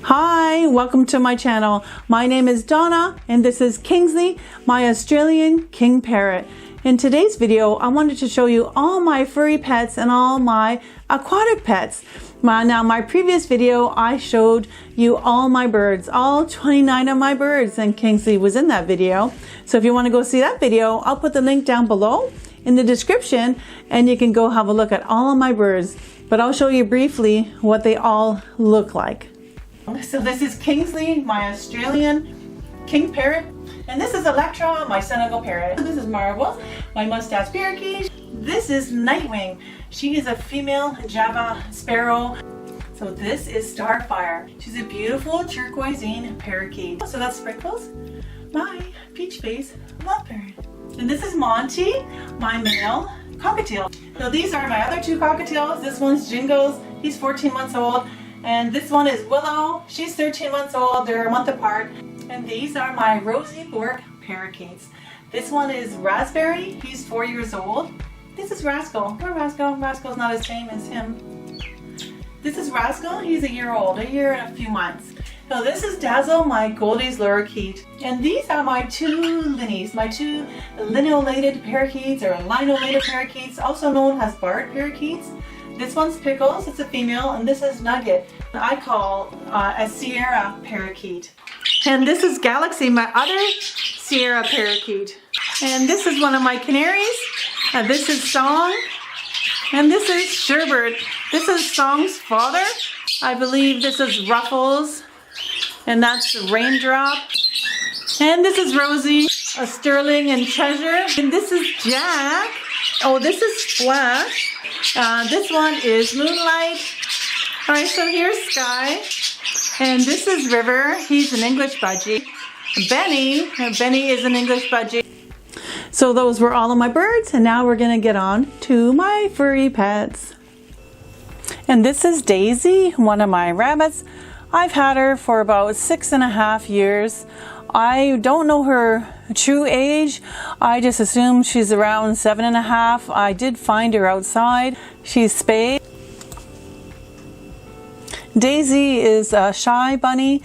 Hi, welcome to my channel. My name is Donna and this is Kingsley, my Australian king parrot. In today's video, I wanted to show you all my furry pets and all my aquatic pets. Now, my previous video, I showed you all my birds, all 29 of my birds, and Kingsley was in that video. So if you want to go see that video, I'll put the link down below in the description and you can go have a look at all of my birds. But I'll show you briefly what they all look like. So this is Kingsley, my Australian king parrot. And this is Electra, my Senegal parrot. This is Marble, my mustache parakeet. This is Nightwing. She is a female Java sparrow. So this is Starfire. She's a beautiful turquoisine parakeet. So that's Sprinkles, my peach face love parrot. And this is Monty, my male cockatiel. So these are my other two cockatiels. This one's Jingles. He's 14 months old. And this one is Willow. She's 13 months old. They're a month apart. And these are my Rosy parakeets. This one is Raspberry. He's 4 years old. This is Rascal. Where's Rascal? Rascal's not as tame as him. This is Rascal. He's a year old, a year and a few months. So this is Dazzle, my Goldie's lorikeet. And these are my two linnies, my two lineolated parakeets or linolated parakeets, also known as barred parakeets. This one's Pickles, it's a female, and this is Nugget. I call a Sierra parakeet. And this is Galaxy, my other Sierra parakeet. And this is one of my canaries. This is Song. And this is Sherbert. This is Song's father. I believe this is Ruffles. And that's the Raindrop. And this is Rosy, a Sterling and Treasure. And this is Jack. Oh, this is Splash. This one is Moonlight. Alright, so here's Sky. And this is River. He's an English budgie. Benny is an English budgie. So those were all of my birds, and now we're going to get on to my furry pets. And this is Daisy, one of my rabbits. I've had her for about 6.5 years. I don't know her true age. I just assume she's around 7.5. I did find her outside. She's spayed. Daisy is a shy bunny.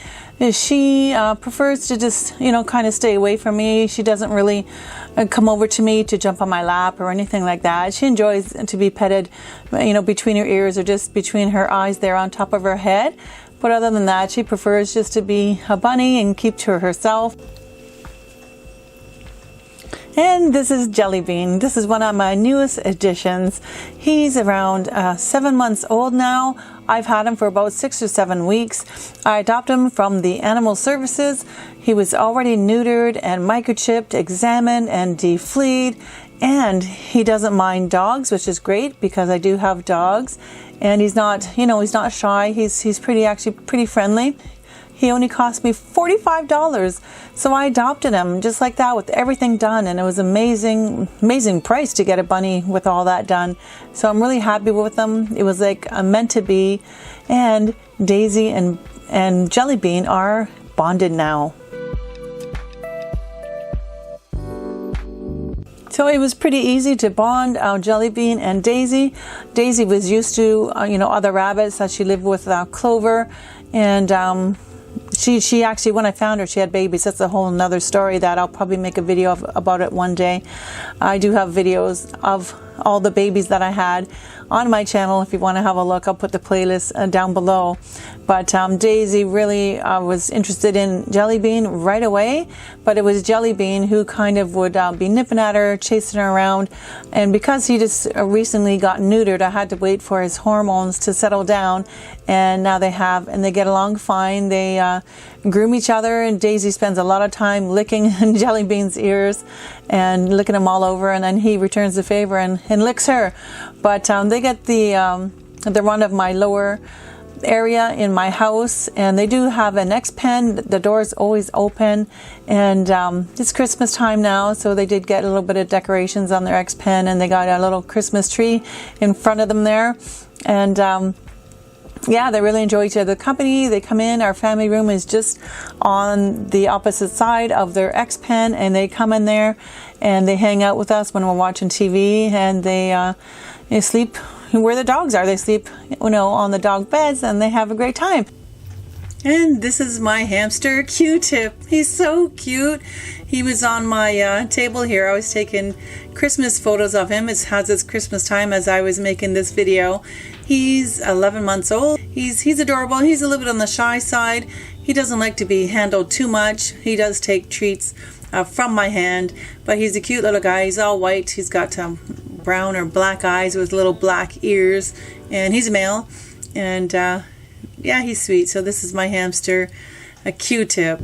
She prefers to just, kind of stay away from me. She doesn't really come over to me to jump on my lap or anything like that. She enjoys to be petted, between her ears or just between her eyes there on top of her head. But other than that, she prefers just to be a bunny and keep to herself. And this is Jellybean. This is one of my newest additions. He's around 7 months old now. I've had him for about 6 or 7 weeks. I adopted him from the animal services. He was already neutered and microchipped, examined and defleed. And he doesn't mind dogs, which is great because I do have dogs. And he's not, he's not shy. He's pretty friendly. He only cost me $45. So I adopted him just like that with everything done. And it was amazing price to get a bunny with all that done. So I'm really happy with him. It was like meant to be. And Daisy and Jellybean are bonded now. So it was pretty easy to bond Jellybean and Daisy. Daisy was used to, other rabbits that she lived with, Clover. And she actually, when I found her, she had babies. That's a whole nother story that I'll probably make a video about it one day. I do have videos of all the babies that I had on my channel. If you want to have a look, I'll put the playlist down below. But Daisy really was interested in Jellybean right away, but it was Jellybean who kind of would be nipping at her, chasing her around. And because he just recently got neutered, I had to wait for his hormones to settle down. And now they have, and they get along fine. They groom each other, and Daisy spends a lot of time licking Jellybean's ears and licking him all over, and then he returns the favor and licks her. But they get the run of my lower area in my house, and they do have an X-pen. The door is always open, and it's Christmas time now, so they did get a little bit of decorations on their X-pen, and they got a little Christmas tree in front of them there. And yeah, they really enjoy each other's company. They come in. Our family room is just on the opposite side of their X-pen, and they come in there and they hang out with us when we're watching TV, and they sleep where the dogs are. They sleep, on the dog beds, and they have a great time. And this is my hamster Q-Tip. He's so cute. He was on my table here. I was taking Christmas photos of him. It has its Christmas time as I was making this video. He's 11 months old. He's adorable. He's a little bit on the shy side. He doesn't like to be handled too much. He does take treats from my hand, but he's a cute little guy. He's all white. He's got brown or black eyes with little black ears, and he's a male. And yeah, he's sweet. So this is my hamster, a Q-Tip.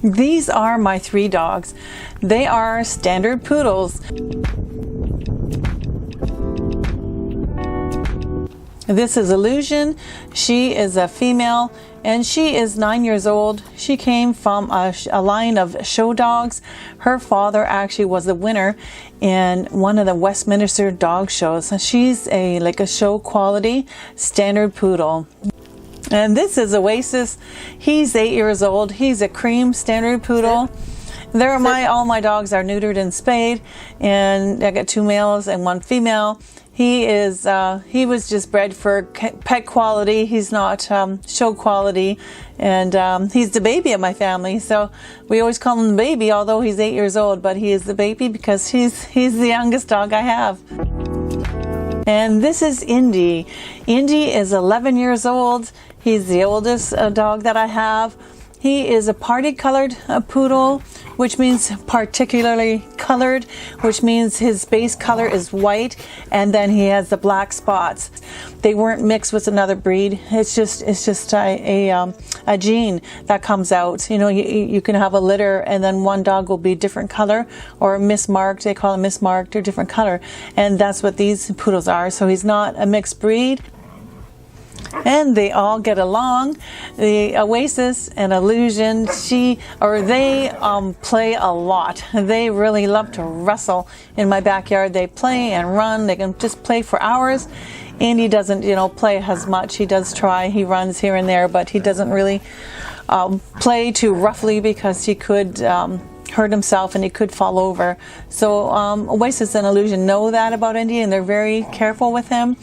These are my 3 dogs. They are standard poodles. This is Illusion. She is a female and she is 9 years old. She came from a line of show dogs. Her father actually was the winner in one of the Westminster dog shows. She's like a show quality standard poodle. And this is Oasis. He's 8 years old. He's a cream standard poodle. All my dogs are neutered and spayed, and I got 2 males and 1 female. He was just bred for pet quality. He's not show quality, and he's the baby of my family. So we always call him the baby, although he's 8 years old. But he is the baby because he's the youngest dog I have. And this is Indy. Indy is 11 years old. He's the oldest dog that I have. He is a party-colored poodle, which means particularly colored, which means his base color is white, and then he has the black spots. They weren't mixed with another breed. It's just a gene that comes out. You know, you can have a litter, and then one dog will be different color or mismarked. They call it mismarked or different color, and that's what these poodles are. So he's not a mixed breed. And they all get along. The Oasis and Illusion, they play a lot. They really love to wrestle in my backyard. They play and run. They can just play for hours. Andy doesn't, play as much. He does try. He runs here and there, but he doesn't really play too roughly because he could hurt himself and he could fall over. So Oasis and Illusion know that about Indy, and they're very careful with him,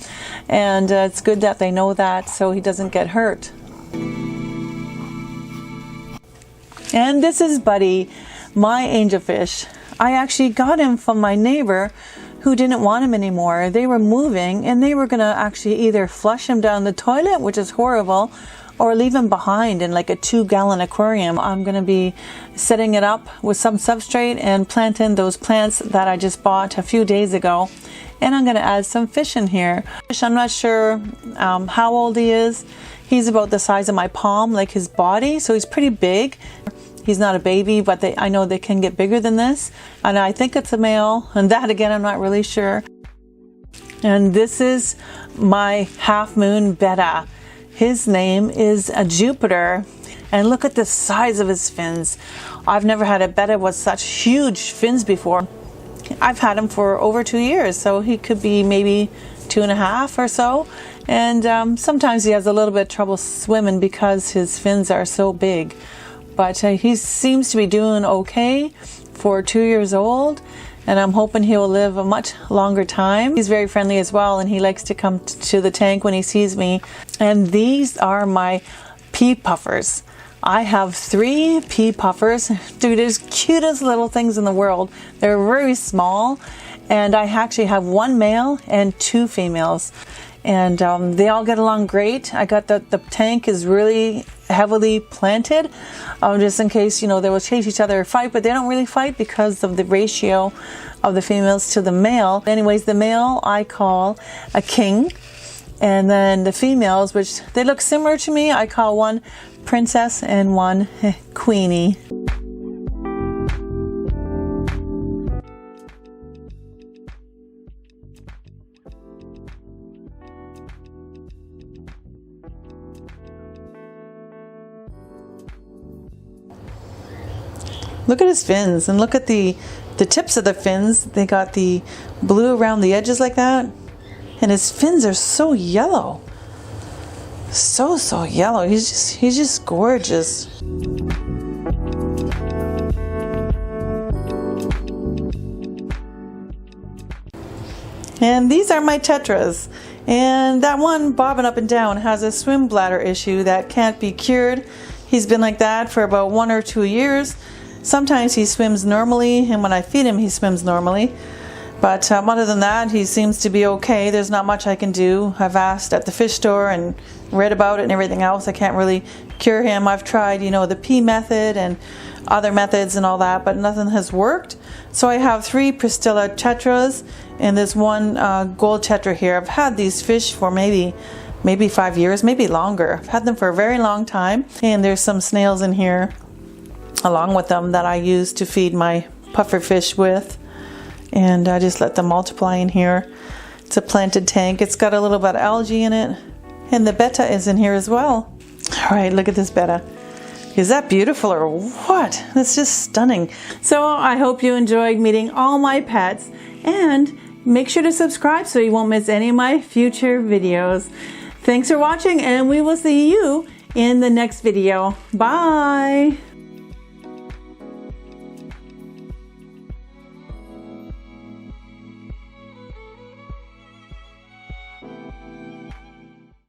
and it's good that they know that so he doesn't get hurt. And this is Buddy, my angelfish. I actually got him from my neighbor who didn't want him anymore. They were moving and they were going to actually either flush him down the toilet, which is horrible, or leave him behind in like a 2-gallon aquarium. I'm going to be setting it up with some substrate and planting those plants that I just bought a few days ago. And I'm going to add some fish in here. I'm not sure how old he is. He's about the size of my palm, like his body, so he's pretty big. He's not a baby, but I know they can get bigger than this. And I think it's a male, and that again, I'm not really sure. And this is my Halfmoon Betta. His name is Jupiter, and look at the size of his fins. I've never had a Betta with such huge fins before. I've had him for over 2 years, so he could be maybe 2.5 or so. And sometimes he has a little bit of trouble swimming because his fins are so big. But he seems to be doing okay for 2 years old. And I'm hoping he will live a much longer time. He's very friendly as well, and he likes to come to the tank when he sees me. And these are my pea puffers. I have 3 pea puffers. They're the cutest little things in the world. They're very small, and I actually have 1 male and 2 females. And they all get along great. I got the tank is really heavily planted, just in case, they will chase each other or fight, but they don't really fight because of the ratio of the females to the male. Anyways, the male I call a king, and then the females, which they look similar to me, I call one princess and one queenie. Look at his fins, and look at the tips of the fins. They got the blue around the edges like that. And his fins are so yellow. So yellow. He's just gorgeous. And these are my tetras. And that one bobbing up and down has a swim bladder issue that can't be cured. He's been like that for about 1 or 2 years. Sometimes he swims normally, and when I feed him he swims normally. But other than that, he seems to be okay. There's not much I can do. I've asked at the fish store and read about it and everything else. I can't really cure him. I've tried, you know, the pee method and other methods and all that, but nothing has worked. So I have 3 Prosthetic Tetras and this one gold tetra here. I've had these fish for maybe 5 years, maybe longer. I've had them for a very long time. And there's some snails in here along with them that I use to feed my puffer fish with. And I just let them multiply in here. It's a planted tank. It's got a little bit of algae in it. And the betta is in here as well. All right, look at this betta. Is that beautiful or what? That's just stunning. So I hope you enjoyed meeting all my pets. And make sure to subscribe so you won't miss any of my future videos. Thanks for watching, and we will see you in the next video. Bye!